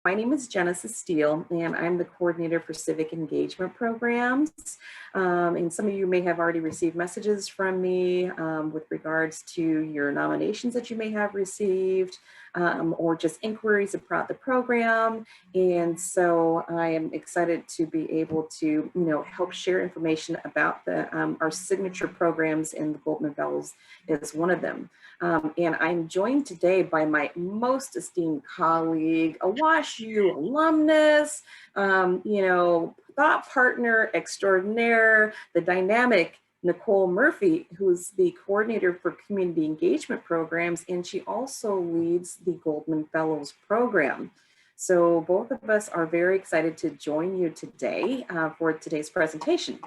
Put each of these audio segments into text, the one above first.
My name is Genesis Steele, and I'm the coordinator for Civic Engagement programs. And some of you may have already received messages from me with regards to your nominations that you may have received, or just inquiries about the program. And so I am excited to be able to, help share information about our signature programs, and the Goldman Fellows is one of them. And I'm joined today by my most esteemed colleague, a WashU alumnus, thought partner extraordinaire, the dynamic Nicole Murphy, who's the coordinator for community engagement programs, and she also leads the Goldman Fellows program. So both of us are very excited to join you today for today's presentation.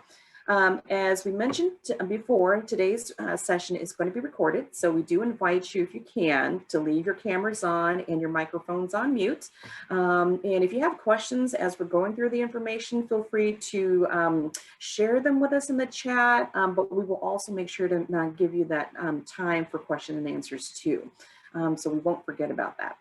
As we mentioned before, today's session is going to be recorded. So we do invite you, if you can, to leave your cameras on and your microphones on mute. And if you have questions as we're going through the information, feel free to share them with us in the chat, but we will also make sure to give you that time for question and answers too. So we won't forget about that.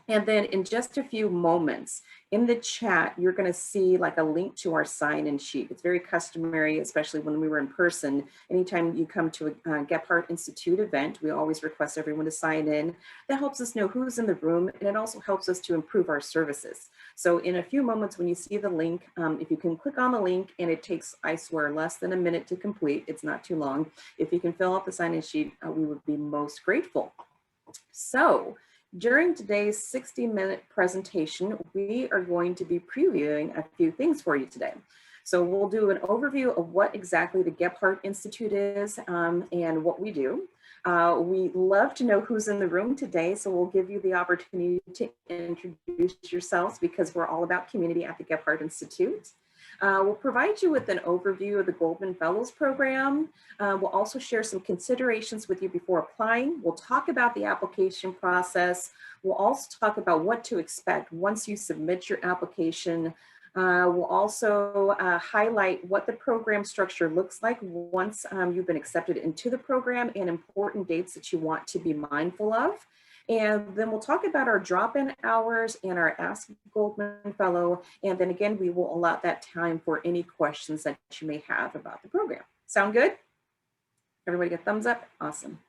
And then in just a few moments in the chat, you're going to see like a link to our sign-in sheet. It's very customary, especially when we were in person. Anytime you come to a Gephardt Institute event, we always request everyone to sign in. That helps us know who's in the room, and it also helps us to improve our services. So in a few moments when you see the link, if you can click on the link, and it takes, I swear, less than a minute to complete, it's not too long. If you can fill out the sign-in sheet, we would be most grateful. So, during today's 60-minute presentation, we are going to be previewing a few things for you today. So we'll do an overview of what exactly the Gephardt Institute is and what we do. We love to know who's in the room today, so we'll give you the opportunity to introduce yourselves, because we're all about community at the Gephardt Institute. We'll provide you with an overview of the Goldman Fellows program. We'll also share some considerations with you before applying. We'll talk about the application process. We'll also talk about what to expect once you submit your application. We'll also highlight what the program structure looks like once you've been accepted into the program, and important dates that you want to be mindful of. And then we'll talk about our drop-in hours and our Ask Goldman Fellow. And then again, we will allot that time for any questions that you may have about the program. Sound good? Everybody get thumbs up? Awesome.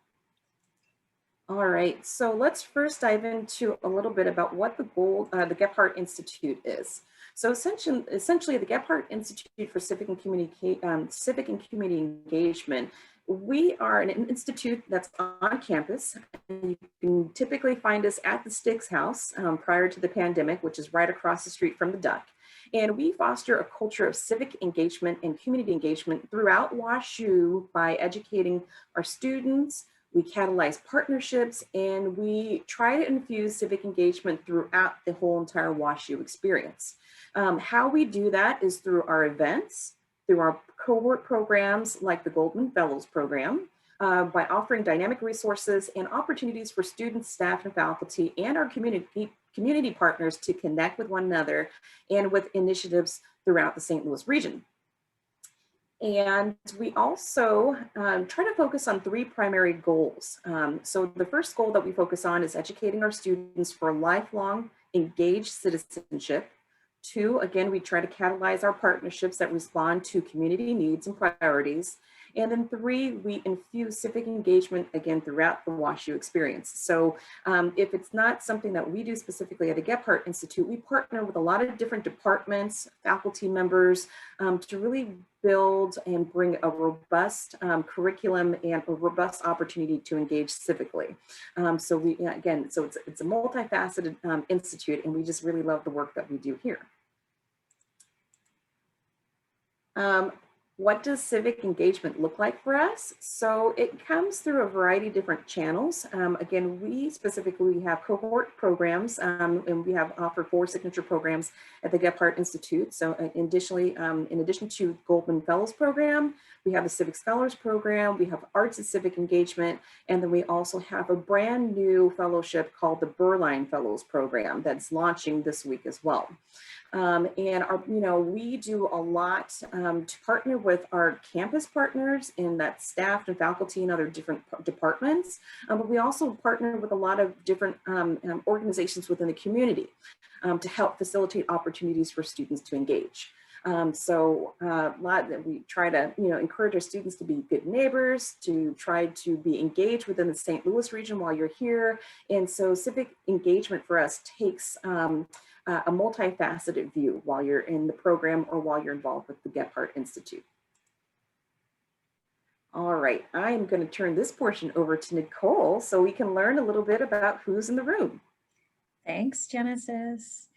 All right, so let's first dive into a little bit about what the Gephardt Institute is. So essentially the Gephardt Institute for Civic and Community Engagement, we are an institute that's on campus. You can typically find us at the Sticks House prior to the pandemic, which is right across the street from the Duck. And we foster a culture of civic engagement and community engagement throughout WashU by educating our students. We catalyze partnerships, and we try to infuse civic engagement throughout the whole entire WashU experience. How we do that is through our events, through our cohort programs like the Goldman Fellows program, by offering dynamic resources and opportunities for students, staff, and faculty, and our community partners to connect with one another, and with initiatives throughout the St. Louis region. And we also try to focus on three primary goals. So the first goal that we focus on is educating our students for lifelong engaged citizenship. 2, again, we try to catalyze our partnerships that respond to community needs and priorities. And then 3, we infuse civic engagement, again, throughout the WashU experience. So if it's not something that we do specifically at the Gephardt Institute, we partner with a lot of different departments, faculty members, to really build and bring a robust curriculum and a robust opportunity to engage civically. So it's a multifaceted institute, and we just really love the work that we do here. What does civic engagement look like for us? So it comes through a variety of different channels. Again, we specifically have cohort programs, and we have offered 4 signature programs at the Gephardt Institute. So in addition to Goldman Fellows program, We have the Civic Scholars Program, we have Arts and Civic Engagement, and then we also have a brand new fellowship called the Goldman Fellows program that's launching this week as well. And we do a lot to partner with our campus partners in that staff and faculty and other different departments. But we also partner with a lot of different organizations within the community to help facilitate opportunities for students to engage. A lot that we try to, encourage our students to be good neighbors, to try to be engaged within the St. Louis region while you're here. And so civic engagement for us takes a multifaceted view while you're in the program or while you're involved with the Gephardt Institute. All right, I am going to turn this portion over to Nicole so we can learn a little bit about who's in the room. Thanks, Genesis.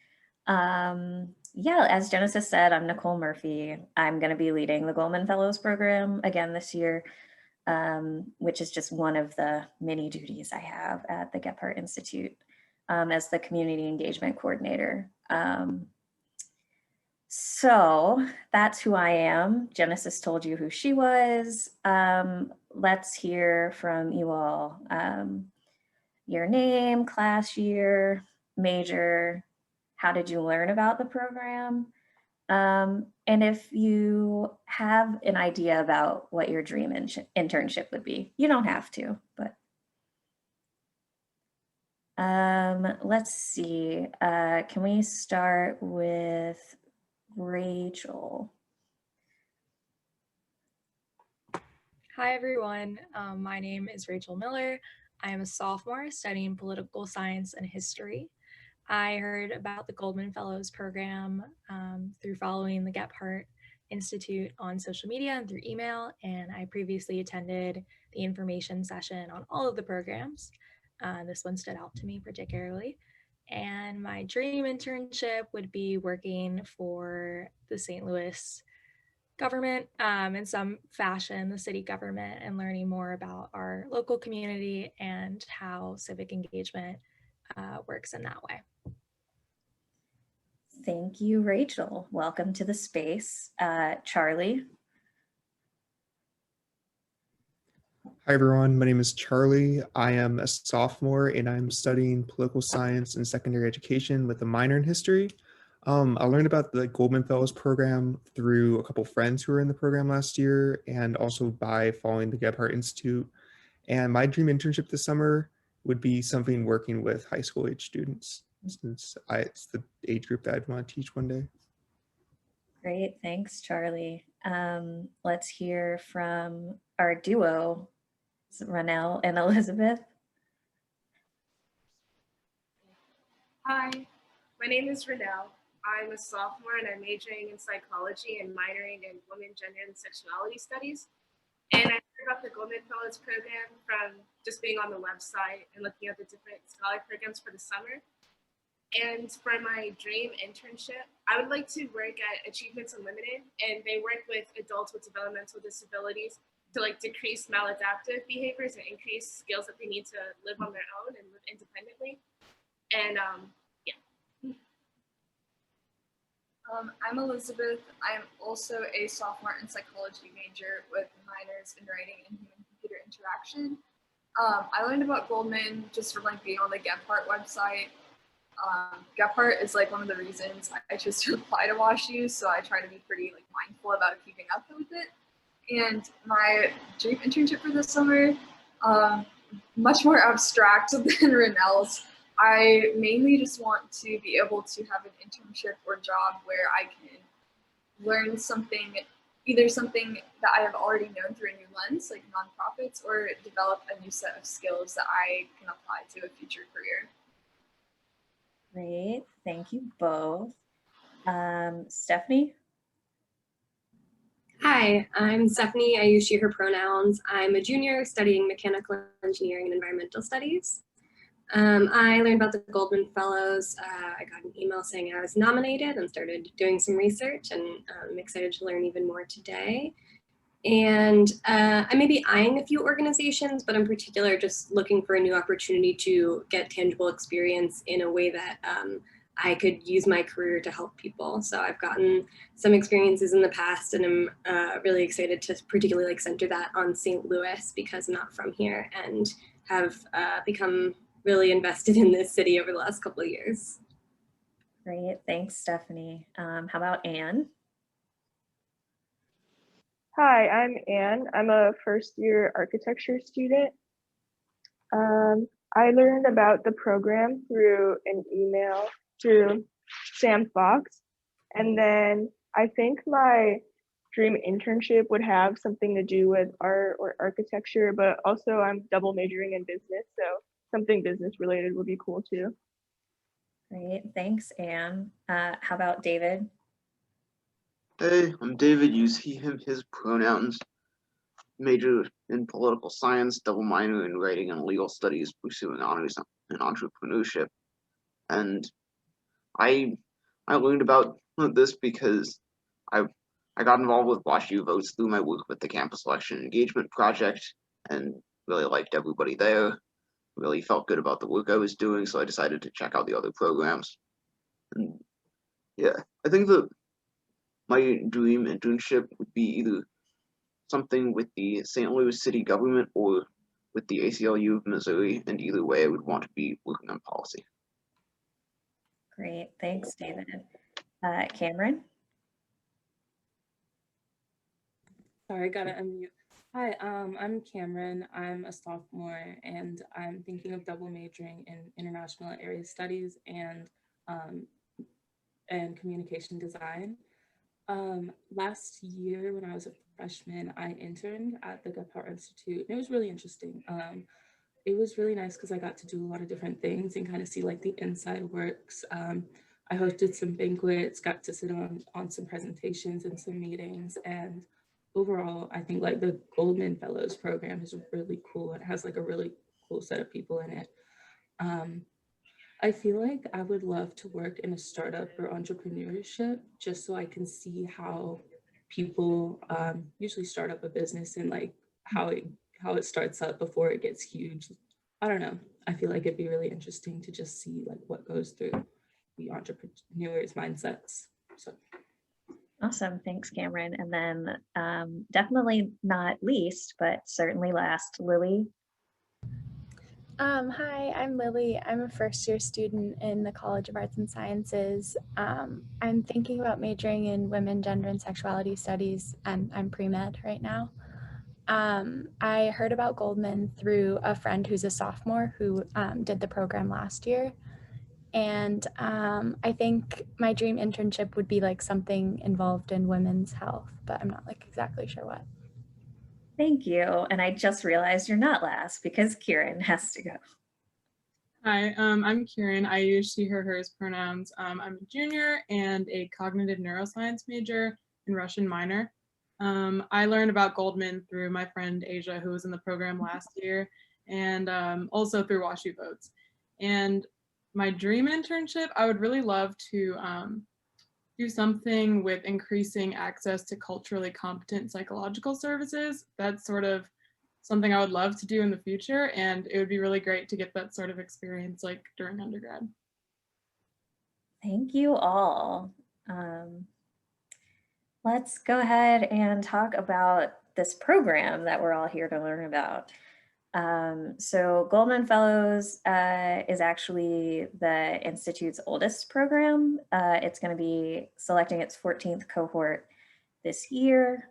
Yeah, as Genesis said, I'm Nicole Murphy. I'm going to be leading the Goldman Fellows program again this year, which is just one of the many duties I have at the Gephardt Institute as the community engagement coordinator. So that's who I am. Genesis told you who she was. Let's hear from you all. Your name, class year, major, how did you learn about the program? And if you have an idea about what your dream internship would be, you don't have to, but let's see. Can we start with Rachel? Hi, everyone. My name is Rachel Miller. I am a sophomore studying political science and history. I heard about the Goldman Fellows program through following the Gephardt Institute on social media and through email, and I previously attended the information session on all of the programs. This one stood out to me particularly. And my dream internship would be working for the St. Louis government in some fashion, the city government, and learning more about our local community and how civic engagement works in that way. Thank you, Rachel. Welcome to the space. Charlie. Hi, everyone. My name is Charlie. I am a sophomore and I'm studying political science and secondary education with a minor in history. I learned about the Goldman Fellows program through a couple friends who were in the program last year and also by following the Gephardt Institute. And my dream internship this summer would be something working with high school age students, since it's the age group that I'd want to teach one day. Great, thanks, Charlie. Let's hear from our duo, Ronell and Elizabeth. Hi, my name is Ronell. I'm a sophomore and I'm majoring in psychology and minoring in women, gender, and sexuality studies. And I heard about the Goldman Fellows program from just being on the website and looking at the different scholarly programs for the summer. And for my dream internship, I would like to work at Achievements Unlimited, and they work with adults with developmental disabilities to decrease maladaptive behaviors and increase skills that they need to live on their own and live independently. And I'm Elizabeth. I'm also a sophomore in psychology major with minors in writing and human-computer interaction. I learned about Goldman just from being on the Gephardt website. Gephardt is one of the reasons I chose to apply to WashU, so I try to be pretty mindful about keeping up with it. And my dream internship for this summer, much more abstract than Ronell's. I mainly just want to be able to have an internship or job where I can learn something, either something that I have already known through a new lens, like nonprofits, or develop a new set of skills that I can apply to a future career. Great, thank you both. Stephanie? Hi, I'm Stephanie. I use she, her pronouns. I'm a junior studying mechanical engineering and environmental studies. I learned about the Goldman Fellows. I got an email saying I was nominated and started doing some research, and I'm excited to learn even more today. And I may be eyeing a few organizations, but in particular, just looking for a new opportunity to get tangible experience in a way that I could use my career to help people. So I've gotten some experiences in the past, and I'm really excited to particularly like center that on St. Louis because I'm not from here and have become really invested in this city over the last couple of years. Great, thanks, Stephanie. How about Anne? Hi, I'm Anne. I'm a first year architecture student. I learned about the program through an email through Sam Fox. And then I think my dream internship would have something to do with art or architecture, but also I'm double majoring in business. So something business related would be cool too. Great, thanks, Anne. How about David? Hey, I'm David. Use he, him, his pronouns. Major in political science, double minor in writing and legal studies, pursuing honors in entrepreneurship. And I learned about this because I got involved with WashU Votes through my work with the Campus Election Engagement Project and really liked everybody there. Really felt good about the work I was doing, so I decided to check out the other programs. And yeah, I think that my dream internship would be either something with the St. Louis city government or with the ACLU of Missouri, and either way I would want to be working on policy. Great, thanks, David. Cameron? Sorry, gotta unmute. Hi, I'm Cameron. I'm a sophomore and I'm thinking of double majoring in international area studies and communication design. Last year when I was a freshman, I interned at the Gephardt Institute, and it was really interesting. It was really nice because I got to do a lot of different things and kind of see like the inside works. I hosted some banquets, got to sit on some presentations and some meetings, and overall, I think like the Goldman Fellows program is really cool. It has like a really cool set of people in it. I feel like I would love to work in a startup or entrepreneurship just so I can see how people usually start up a business and like how it starts up before it gets huge. I don't know. I feel like it'd be really interesting to just see like what goes through the entrepreneurs' mindsets. So. Awesome, thanks, Cameron. And then definitely not least, but certainly last, Lily. Hi, I'm Lily. I'm a first year student in the College of Arts and Sciences. I'm thinking about majoring in women, gender, and sexuality studies, and I'm pre-med right now. I heard about Goldman through a friend who's a sophomore who did the program last year. And I think my dream internship would be like something involved in women's health, but I'm not like exactly sure what. Thank you. And I just realized you're not last because Kieran has to go. Hi, I'm Kieran. I use she, her, hers pronouns. I'm a junior and a cognitive neuroscience major and Russian minor. I learned about Goldman through my friend Asia, who was in the program last year, and also through WashU Votes. And my dream internship, I would really love to do something with increasing access to culturally competent psychological services. That's sort of something I would love to do in the future, and it would be really great to get that sort of experience like during undergrad. Thank you all. Let's go ahead and talk about this program that we're all here to learn about. So Goldman Fellows is actually the Institute's oldest program. It's going to be selecting its 14th cohort this year.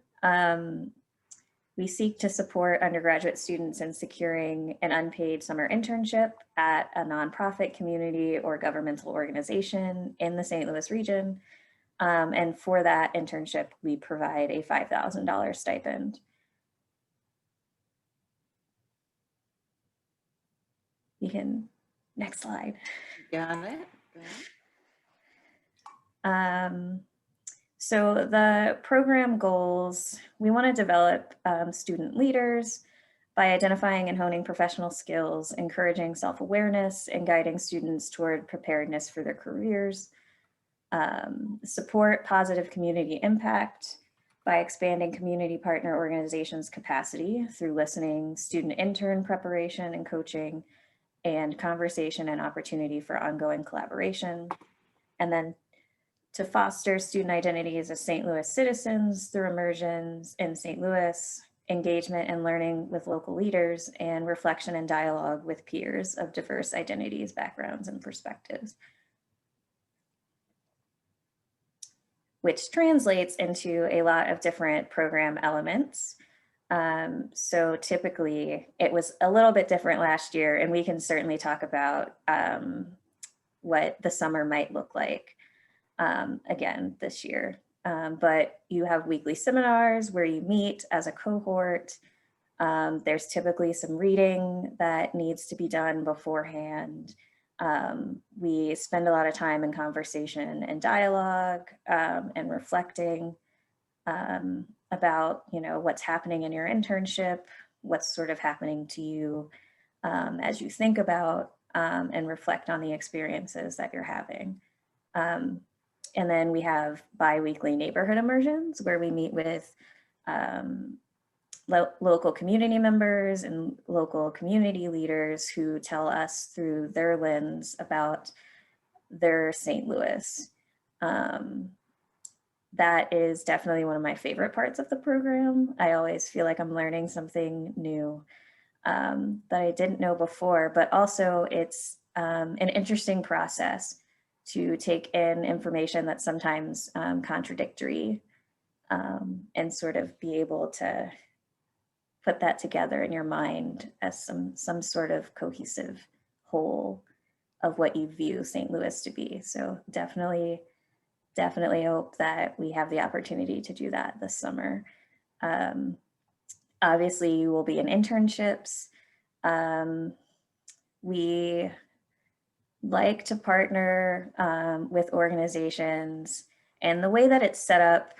We seek to support undergraduate students in securing an unpaid summer internship at a nonprofit, community, or governmental organization in the St. Louis region. And for that internship, we provide a $5,000 stipend. You can, next slide. Got it. So the program goals, we want to develop student leaders by identifying and honing professional skills, encouraging self-awareness, and guiding students toward preparedness for their careers. Support positive community impact by expanding community partner organizations' capacity through listening, student intern preparation and coaching, and conversation and opportunity for ongoing collaboration. And then to foster student identities as St. Louis citizens through immersions in St. Louis, engagement and learning with local leaders, and reflection and dialogue with peers of diverse identities, backgrounds, and perspectives. Which translates into a lot of different program elements. So typically it was a little bit different last year, and we can certainly talk about what the summer might look like again this year. But you have weekly seminars where you meet as a cohort. There's typically some reading that needs to be done beforehand. We spend a lot of time in conversation and dialogue and reflecting about, you know, what's happening in your internship, what's sort of happening to you as you think about and reflect on the experiences that you're having. And then we have bi-weekly neighborhood immersions where we meet with local community members and local community leaders who tell us through their lens about their St. Louis. That is definitely one of my favorite parts of the program. I always feel like I'm learning something new that I didn't know before, but also it's an interesting process to take in information that's sometimes contradictory and sort of be able to put that together in your mind as some sort of cohesive whole of what you view St. Louis to be. So definitely hope that we have the opportunity to do that this summer. Obviously you will be in internships. We like to partner with organizations, and the way that it's set up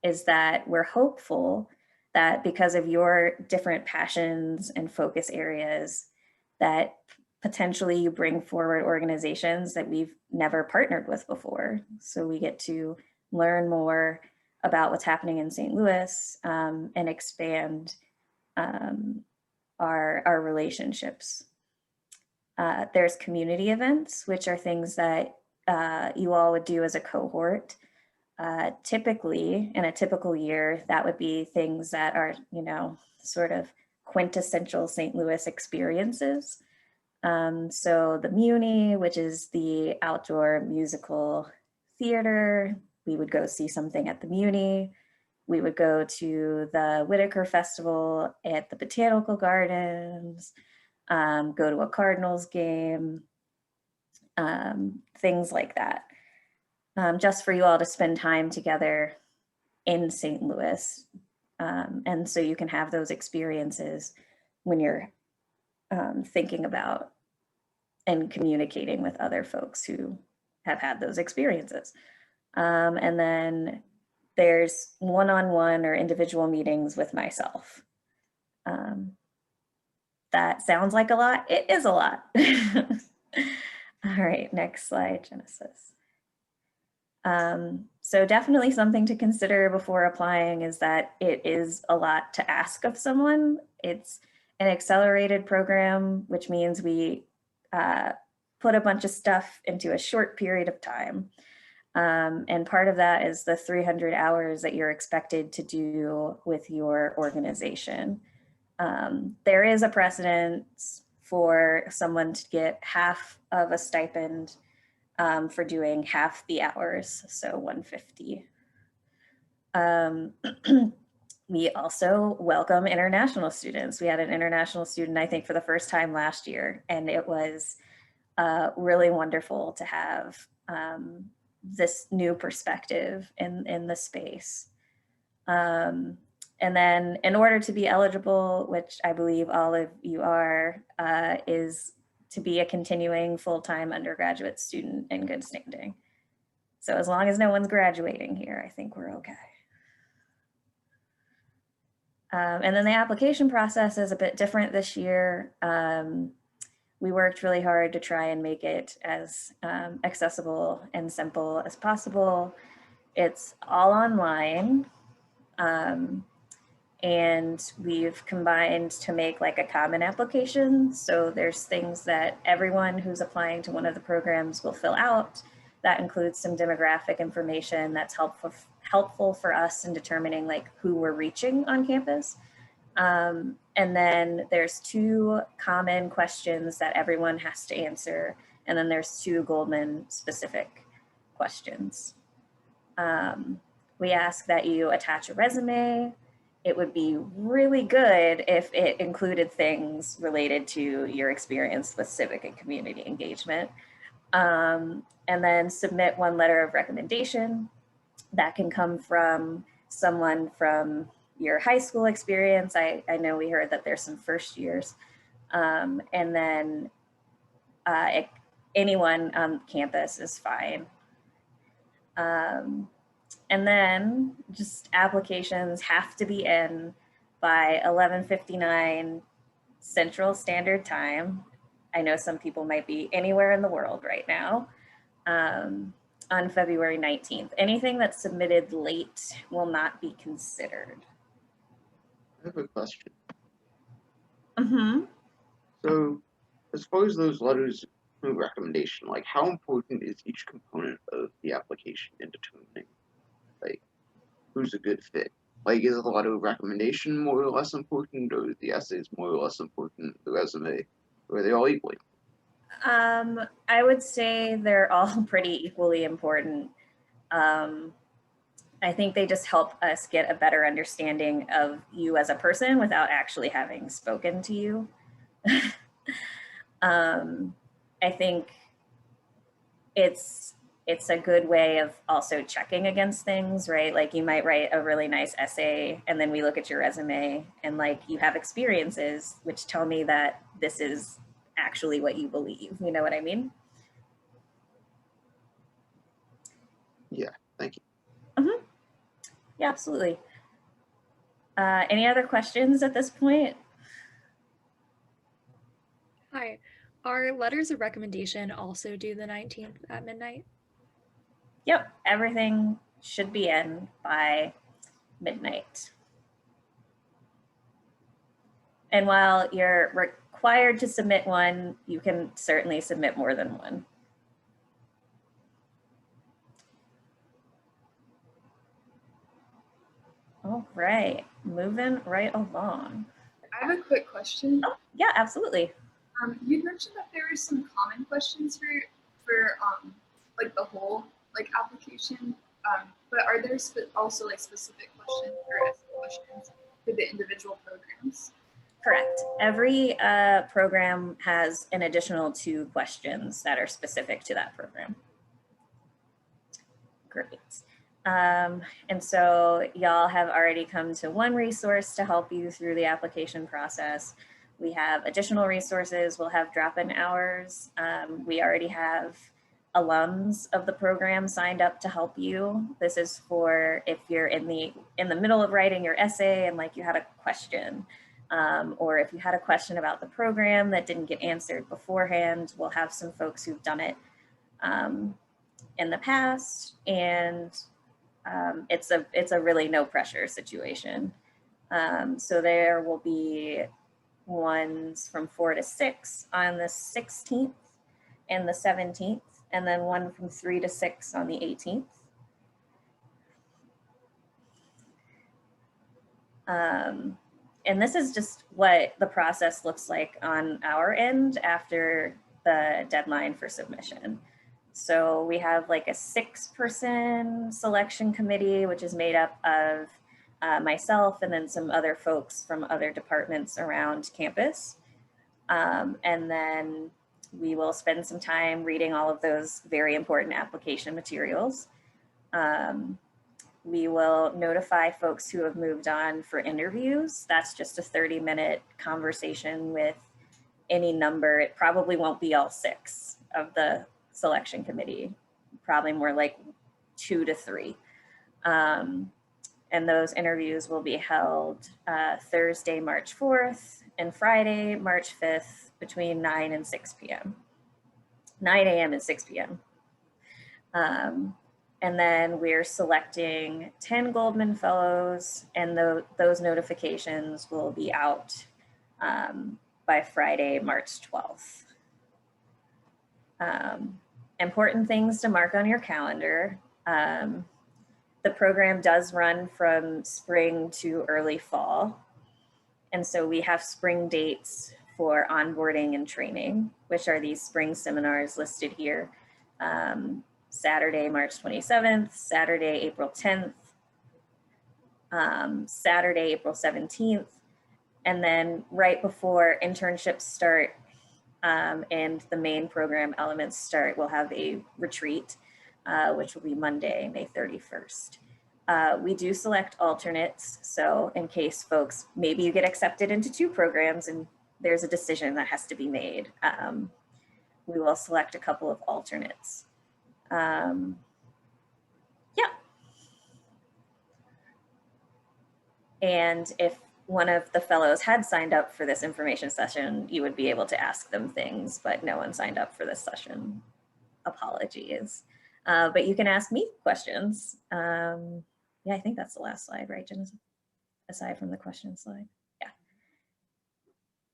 is that we're hopeful that because of your different passions and focus areas, that potentially you bring forward organizations that we've never partnered with before. So we get to learn more about what's happening in St. Louis and expand our relationships. There's community events, which are things that you all would do as a cohort. Typically, in a typical year, that would be things that are, you know, sort of quintessential St. Louis experiences. So the Muni, which is the outdoor musical theater, we would go see something at the Muni. We would go to the Whitaker Festival at the Botanical Gardens, go to a Cardinals game, things like that. Just for you all to spend time together in St. Louis. And so you can have those experiences when you're thinking about and communicating with other folks who have had those experiences. And then there's one-on-one or individual meetings with myself. That sounds like a lot. It is a lot. All right, next slide, Genesis. So definitely something to consider before applying is that it is a lot to ask of someone. It's an accelerated program, which means we put a bunch of stuff into a short period of time. And part of that is the 300 hours that you're expected to do with your organization. There is a precedent for someone to get half of a stipend for doing half the hours, so 150. We also welcome international students. We had an international student, I think, for the first time last year, and it was really wonderful to have this new perspective in the space. And then in order to be eligible, which I believe all of you are, is to be a continuing full-time undergraduate student in good standing. So as long as no one's graduating here, I think we're okay. And then the application process is a bit different this year. We worked really hard to try and make it as accessible and simple as possible. It's all online. and we've combined to make like a common application. So there's things that everyone who's applying to one of the programs will fill out. That includes some demographic information that's helpful for us in determining like who we're reaching on campus. And then there's 2 common questions that everyone has to answer. And then there's 2 Goldman specific questions. We ask that you attach a resume. It would be really good if it included things related to your experience with civic and community engagement. And then submit 1 letter of recommendation. That can come from someone from your high school experience. I know we heard that there's some first years. And then anyone on campus is fine. And then just applications have to be in by 11:59 Central Standard Time. I know some people might be anywhere in the world right now. On February 19th. Anything that's submitted late will not be considered. I have a question. Mm-hmm. So, as far as those letters of recommendation, like how important is each component of the application in determining, like, who's a good fit? Like, is the letter of recommendation more or less important, or is the essays more or less important, the resume, or are they all equally? I would say they're all pretty equally important. I think they just help us get a better understanding of you as a person without actually having spoken to you. I think it's a good way of also checking against things, right? Like you might write a really nice essay and then we look at your resume and like you have experiences which tell me that this is actually what you believe. You know what I mean? Yeah, thank you. Mm-hmm. Yeah, absolutely. Any other questions at this point? Hi, are letters of recommendation also due the 19th at midnight? Yep, everything should be in by midnight. And while you're required to submit one, you can certainly submit more than one. All right, moving right along. I have a quick question. Oh, yeah, absolutely. You mentioned that there were some common questions for like the whole like application, but are there also like specific questions or essay questions for the individual programs? Correct. Every program has an additional 2 questions that are specific to that program. Great. And so y'all have already come to one resource to help you through the application process. We have additional resources. We'll have drop-in hours. We already have alums of the program signed up to help you. This is for if you're in the middle of writing your essay and like you had a question, or if you had a question about the program that didn't get answered beforehand. We'll have some folks who've done it in the past, and it's a really no pressure situation. So there will be ones from 4 to 6 on the 16th and the 17th, and then one from 3 to 6 on the 18th. And this is just what the process looks like on our end after the deadline for submission. So we have like a 6-person selection committee, which is made up of myself and then some other folks from other departments around campus. And then we will spend some time reading all of those very important application materials. We will notify folks who have moved on for interviews. That's just a 30-minute conversation with any number. It probably won't be all 6 of the selection committee, probably more like 2 to 3. And those interviews will be held Thursday, March 4th and Friday, March 5th between 9 and 6 p.m. 9 a.m. and 6 p.m. And then we're selecting 10 Goldman Fellows, and those notifications will be out by Friday, March 12th. Important things to mark on your calendar. The program does run from spring to early fall. And so we have spring dates for onboarding and training, which are these spring seminars listed here. Saturday, March 27th, Saturday, April 10th, Saturday, April 17th, and then right before internships start and the main program elements start, we'll have a retreat, which will be Monday, May 31st. We do select alternates, so in case folks, maybe you get accepted into 2 programs and there's a decision that has to be made, we will select a couple of alternates. Yeah. And if one of the fellows had signed up for this information session, you would be able to ask them things, but no one signed up for this session. Apologies. But you can ask me questions. Yeah, I think that's the last slide, right, Jen? Aside from the question slide. Yeah.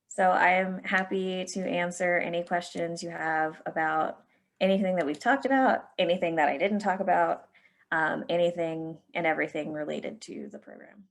So I am happy to answer any questions you have about anything that we've talked about, anything that I didn't talk about, anything and everything related to the program.